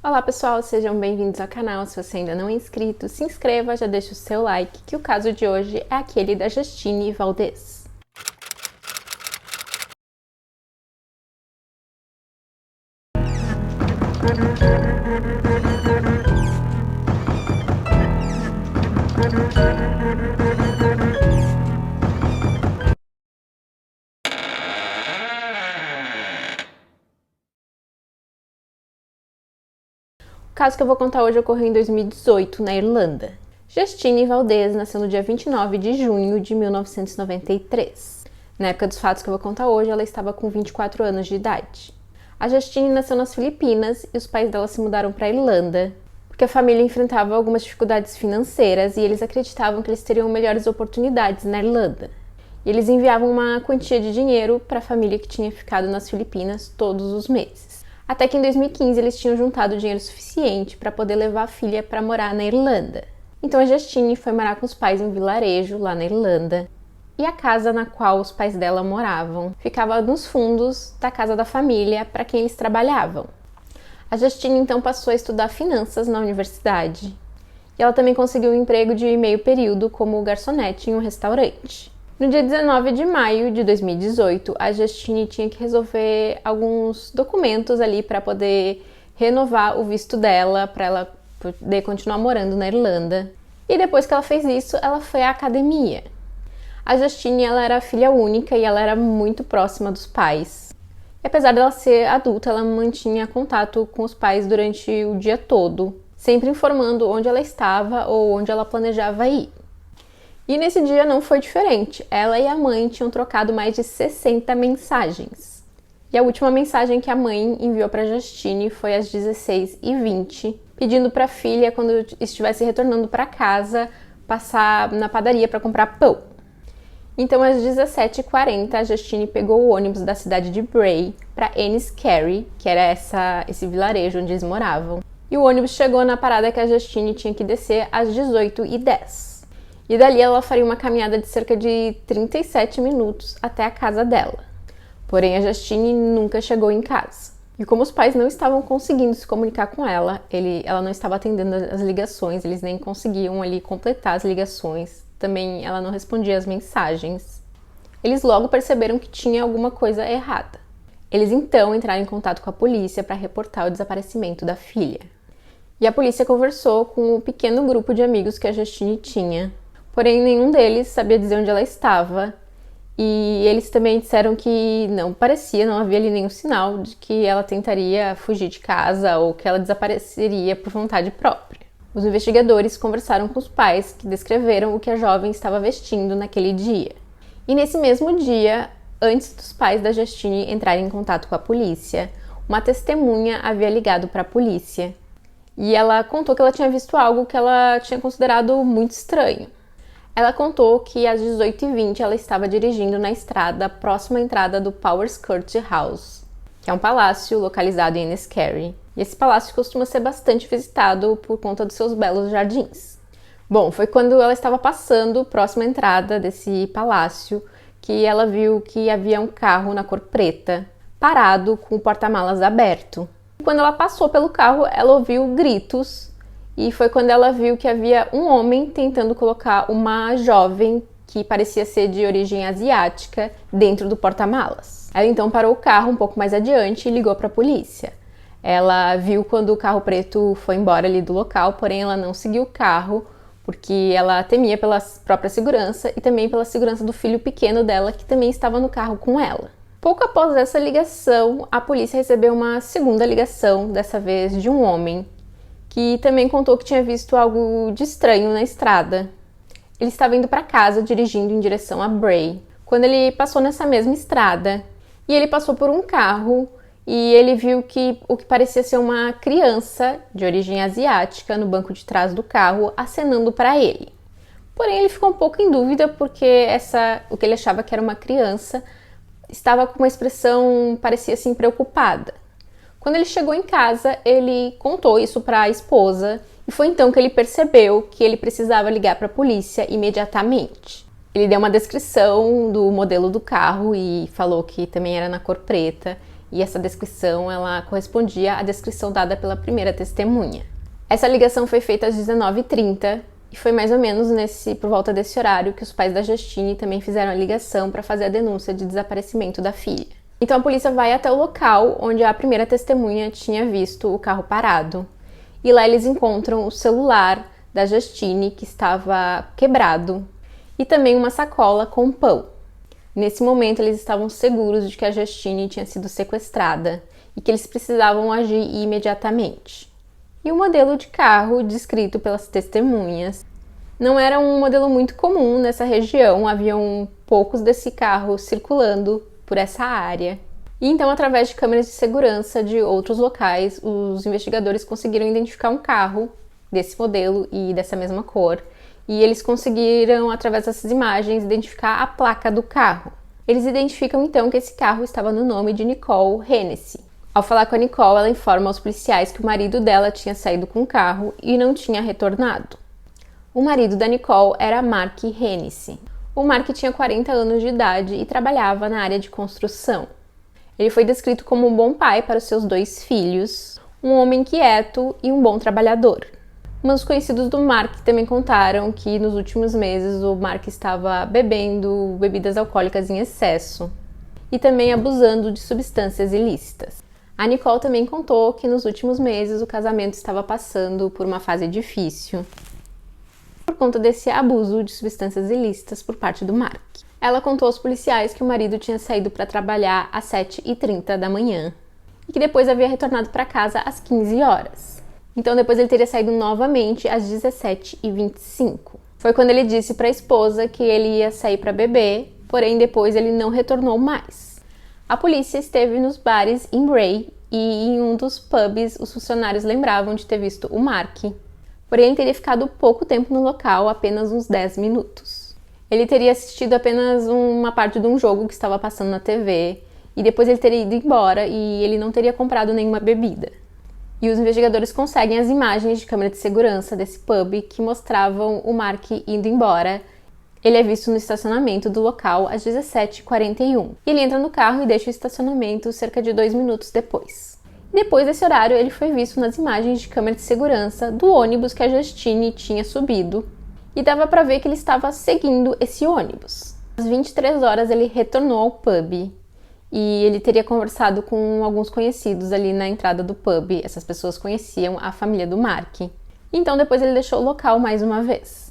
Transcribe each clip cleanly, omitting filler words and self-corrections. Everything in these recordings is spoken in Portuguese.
Olá pessoal, sejam bem-vindos ao canal. Se você ainda não é inscrito, se inscreva, já deixa o seu like, que o caso de hoje é aquele da Justine Valdez. O caso que eu vou contar hoje ocorreu em 2018, na Irlanda. Justine Valdez nasceu no dia 29 de junho de 1993. Na época dos fatos que eu vou contar hoje, ela estava com 24 anos de idade. A Justine nasceu nas Filipinas e os pais dela se mudaram para a Irlanda, porque a família enfrentava algumas dificuldades financeiras e eles acreditavam que eles teriam melhores oportunidades na Irlanda. E eles enviavam uma quantia de dinheiro para a família que tinha ficado nas Filipinas todos os meses. Até que em 2015 eles tinham juntado dinheiro suficiente para poder levar a filha para morar na Irlanda. Então a Justine foi morar com os pais em um vilarejo lá na Irlanda. E a casa na qual os pais dela moravam ficava nos fundos da casa da família para quem eles trabalhavam. A Justine então passou a estudar finanças na universidade. E ela também conseguiu um emprego de meio período como garçonete em um restaurante. No dia 19 de maio de 2018, a Justine tinha que resolver alguns documentos ali para poder renovar o visto dela, para ela poder continuar morando na Irlanda. E depois que ela fez isso, ela foi à academia. A Justine, ela era filha única e ela era muito próxima dos pais. E apesar dela ser adulta, ela mantinha contato com os pais durante o dia todo, sempre informando onde ela estava ou onde ela planejava ir. E nesse dia não foi diferente. Ela e a mãe tinham trocado mais de 60 mensagens. E a última mensagem que a mãe enviou para Justine foi às 16h20, pedindo para a filha, quando estivesse retornando para casa, passar na padaria para comprar pão. Então, às 17h40, a Justine pegou o ônibus da cidade de Bray para Enniskerry, que era esse vilarejo onde eles moravam. E o ônibus chegou na parada que a Justine tinha que descer às 18h10. E dali ela faria uma caminhada de cerca de 37 minutos até a casa dela. Porém, a Justine nunca chegou em casa. E como os pais não estavam conseguindo se comunicar com ela, ela não estava atendendo as ligações, eles nem conseguiam ali completar as ligações. Também ela não respondia as mensagens. Eles logo perceberam que tinha alguma coisa errada. Eles então entraram em contato com a polícia para reportar o desaparecimento da filha. E a polícia conversou com o pequeno grupo de amigos que a Justine tinha. Porém, nenhum deles sabia dizer onde ela estava. E eles também disseram que não havia ali nenhum sinal de que ela tentaria fugir de casa ou que ela desapareceria por vontade própria. Os investigadores conversaram com os pais, que descreveram o que a jovem estava vestindo naquele dia. E nesse mesmo dia, antes dos pais da Justine entrarem em contato com a polícia, uma testemunha havia ligado para a polícia. E ela contou que ela tinha visto algo que ela tinha considerado muito estranho. Ela contou que às 18h20 ela estava dirigindo na estrada próxima à entrada do Powerscourt House, que é um palácio localizado em Enniskerry. E esse palácio costuma ser bastante visitado por conta dos seus belos jardins. Bom, foi quando ela estava passando próxima à entrada desse palácio que ela viu que havia um carro na cor preta, parado com o porta-malas aberto. Quando ela passou pelo carro, ela ouviu gritos e foi quando ela viu que havia um homem tentando colocar uma jovem que parecia ser de origem asiática dentro do porta-malas. Ela então parou o carro um pouco mais adiante e ligou para a polícia. Ela viu quando o carro preto foi embora ali do local, porém ela não seguiu o carro porque ela temia pela própria segurança e também pela segurança do filho pequeno dela, que também estava no carro com ela. Pouco após essa ligação, a polícia recebeu uma segunda ligação, dessa vez de um homem, que também contou que tinha visto algo de estranho na estrada. Ele estava indo para casa, dirigindo em direção a Bray, quando ele passou nessa mesma estrada. E ele passou por um carro e ele viu que o que parecia ser uma criança de origem asiática no banco de trás do carro acenando para ele. Porém, ele ficou um pouco em dúvida porque o que ele achava que era uma criança estava com uma expressão, parecia assim, preocupada. Quando ele chegou em casa, ele contou isso para a esposa e foi então que ele percebeu que ele precisava ligar para a polícia imediatamente. Ele deu uma descrição do modelo do carro e falou que também era na cor preta e essa descrição ela correspondia à descrição dada pela primeira testemunha. Essa ligação foi feita às 19h30 e foi mais ou menos por volta desse horário que os pais da Justine também fizeram a ligação para fazer a denúncia de desaparecimento da filha. Então a polícia vai até o local onde a primeira testemunha tinha visto o carro parado e lá eles encontram o celular da Justine que estava quebrado e também uma sacola com pão. Nesse momento eles estavam seguros de que a Justine tinha sido sequestrada e que eles precisavam agir imediatamente. E o modelo de carro descrito pelas testemunhas não era um modelo muito comum nessa região, haviam poucos desse carro circulando por essa área. E então, através de câmeras de segurança de outros locais, os investigadores conseguiram identificar um carro desse modelo e dessa mesma cor. E eles conseguiram, através dessas imagens, identificar a placa do carro. Eles identificam então que esse carro estava no nome de Nicole Hennessy. Ao falar com a Nicole, ela informa aos policiais que o marido dela tinha saído com o carro e não tinha retornado. O marido da Nicole era Mark Hennessy. O Mark tinha 40 anos de idade e trabalhava na área de construção. Ele foi descrito como um bom pai para os seus 2 filhos, um homem quieto e um bom trabalhador. Mas os conhecidos do Mark também contaram que nos últimos meses o Mark estava bebendo bebidas alcoólicas em excesso e também abusando de substâncias ilícitas. A Nicole também contou que nos últimos meses o casamento estava passando por uma fase difícil por conta desse abuso de substâncias ilícitas por parte do Mark. Ela contou aos policiais que o marido tinha saído para trabalhar às 7h30 da manhã e que depois havia retornado para casa às 15 horas. Então depois ele teria saído novamente às 17h25. Foi quando ele disse para a esposa que ele ia sair para beber, porém depois ele não retornou mais. A polícia esteve nos bares em Bray e em um dos pubs os funcionários lembravam de ter visto o Mark. Porém ele teria ficado pouco tempo no local, apenas uns 10 minutos. Ele teria assistido apenas uma parte de um jogo que estava passando na TV e depois ele teria ido embora e ele não teria comprado nenhuma bebida. E os investigadores conseguem as imagens de câmera de segurança desse pub que mostravam o Mark indo embora. Ele é visto no estacionamento do local às 17h41. Ele entra no carro e deixa o estacionamento cerca de 2 minutos depois. Depois desse horário, ele foi visto nas imagens de câmera de segurança do ônibus que a Justine tinha subido e dava para ver que ele estava seguindo esse ônibus. Às 23 horas, ele retornou ao pub e ele teria conversado com alguns conhecidos ali na entrada do pub. Essas pessoas conheciam a família do Mark. Então, depois ele deixou o local mais uma vez.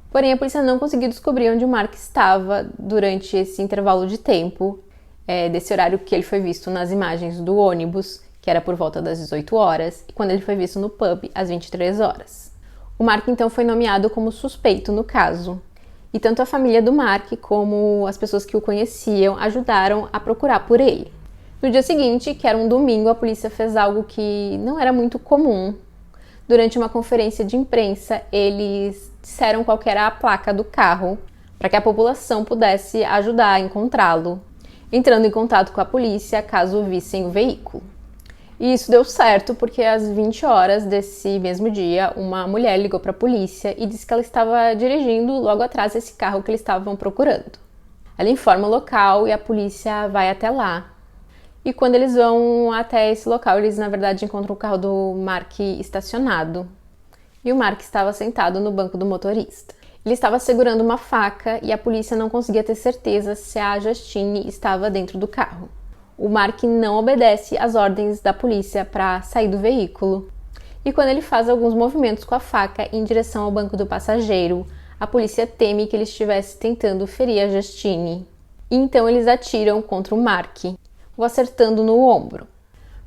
Porém, a polícia não conseguiu descobrir onde o Mark estava durante esse intervalo de tempo, desse horário que ele foi visto nas imagens do ônibus, que era por volta das 18 horas, e quando ele foi visto no pub, às 23 horas. O Mark, então, foi nomeado como suspeito no caso, e tanto a família do Mark como as pessoas que o conheciam ajudaram a procurar por ele. No dia seguinte, que era um domingo, a polícia fez algo que não era muito comum. Durante uma conferência de imprensa, eles disseram qual era a placa do carro para que a população pudesse ajudar a encontrá-lo, entrando em contato com a polícia caso vissem o veículo. E isso deu certo porque às 20 horas desse mesmo dia, uma mulher ligou para a polícia e disse que ela estava dirigindo logo atrás desse carro que eles estavam procurando. Ela informa o local e a polícia vai até lá. E quando eles vão até esse local, eles na verdade encontram o carro do Mark estacionado. E o Mark estava sentado no banco do motorista. Ele estava segurando uma faca e a polícia não conseguia ter certeza se a Justine estava dentro do carro. O Mark não obedece às ordens da polícia para sair do veículo. E quando ele faz alguns movimentos com a faca em direção ao banco do passageiro, a polícia teme que ele estivesse tentando ferir a Justine. E então eles atiram contra o Mark, o acertando no ombro.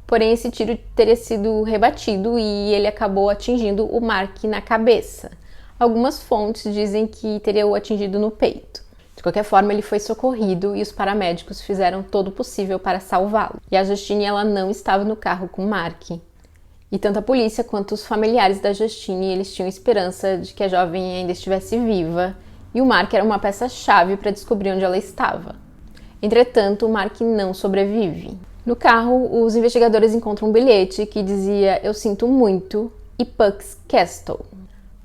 Porém, esse tiro teria sido rebatido e ele acabou atingindo o Mark na cabeça. Algumas fontes dizem que teria o atingido no peito. De qualquer forma, ele foi socorrido e os paramédicos fizeram todo o possível para salvá-lo. E a Justine, ela não estava no carro com o Mark. E tanto a polícia quanto os familiares da Justine, eles tinham esperança de que a jovem ainda estivesse viva. E o Mark era uma peça-chave para descobrir onde ela estava. Entretanto, o Mark não sobrevive. No carro, os investigadores encontram um bilhete que dizia "Eu sinto muito" e Puck's Castle.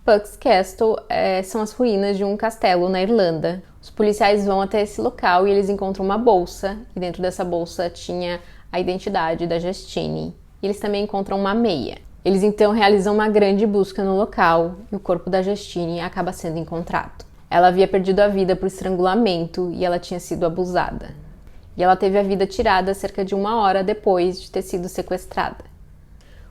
Puck's Castle são as ruínas de um castelo na Irlanda. Os policiais vão até esse local e eles encontram uma bolsa, e dentro dessa bolsa tinha a identidade da Justine. E eles também encontram uma meia. Eles então realizam uma grande busca no local e o corpo da Justine acaba sendo encontrado. Ela havia perdido a vida por estrangulamento e ela tinha sido abusada. E ela teve a vida tirada cerca de 1 hora depois de ter sido sequestrada.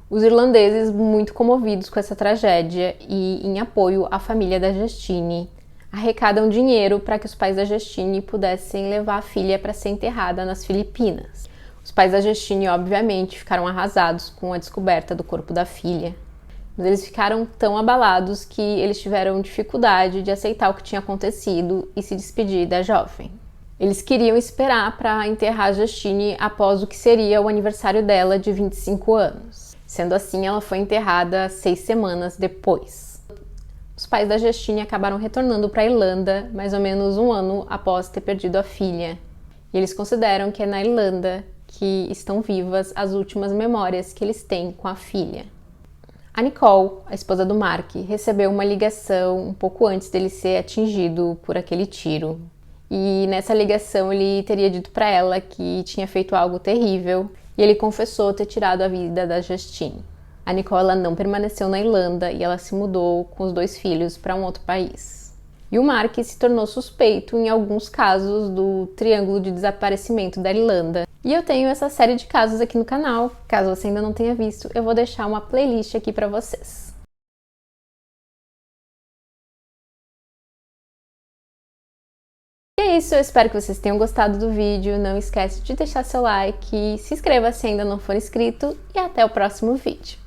Os irlandeses, muito comovidos com essa tragédia e em apoio à família da Justine, arrecadam dinheiro para que os pais da Justine pudessem levar a filha para ser enterrada nas Filipinas. Os pais da Justine, obviamente, ficaram arrasados com a descoberta do corpo da filha, mas eles ficaram tão abalados que eles tiveram dificuldade de aceitar o que tinha acontecido e se despedir da jovem. Eles queriam esperar para enterrar a Justine após o que seria o aniversário dela de 25 anos. Sendo assim, ela foi enterrada 6 semanas depois. Os pais da Justine acabaram retornando para a Irlanda mais ou menos 1 ano após ter perdido a filha. E eles consideram que é na Irlanda que estão vivas as últimas memórias que eles têm com a filha. A Nicole, a esposa do Mark, recebeu uma ligação um pouco antes dele ser atingido por aquele tiro. E nessa ligação ele teria dito para ela que tinha feito algo terrível e ele confessou ter tirado a vida da Justine. A Nicole ela não permaneceu na Irlanda e ela se mudou com os 2 filhos para um outro país. E o Mark se tornou suspeito em alguns casos do triângulo de desaparecimento da Irlanda. E eu tenho essa série de casos aqui no canal, caso você ainda não tenha visto, eu vou deixar uma playlist aqui para vocês. E é isso, eu espero que vocês tenham gostado do vídeo, não esquece de deixar seu like, se inscreva se ainda não for inscrito e até o próximo vídeo.